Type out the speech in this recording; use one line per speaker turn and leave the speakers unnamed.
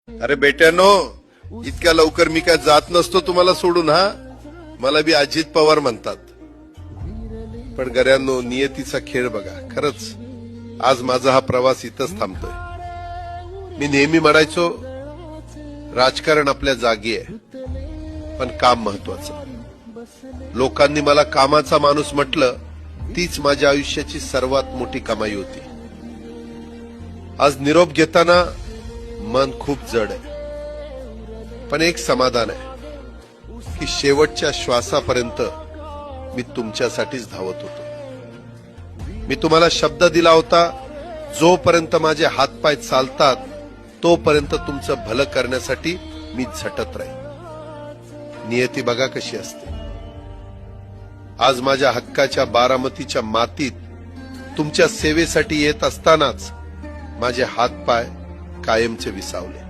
अरे बेट्यानो, इतक्या लवकर मी काय जात नसतो तुम्हाला सोडून. हा, मला बी अजित पवार म्हणतात. पण गऱ्यांनो, नियतीचा खेळ बघा. खरंच आज माझा हा प्रवास इथंच थांबतोय. मी नेहमी म्हणायचो राजकारण आपल्या जागी आहे, पण काम महत्वाचं. लोकांनी मला कामाचा माणूस म्हटलं, तीच माझ्या आयुष्याची सर्वात मोठी कमाई होती. आज निरोप घेताना मन खूप जड आहे, पण एक समाधान आहे की शेवटच्या श्वासापर्यंत मी तुमच्यासाठीच धावत होतो. मी तुम्हाला शब्द दिला होता, जोपर्यंत माझे हातपाय चालतात तोपर्यंत तुमचं भलं करण्यासाठी मी झटत राहील. नियती बघा कशी असते. आज माझ्या हक्काच्या बारामतीच्या मातीत तुमच्या सेवेसाठी येत असतानाच माझे हातपाय कायमचे विसावले.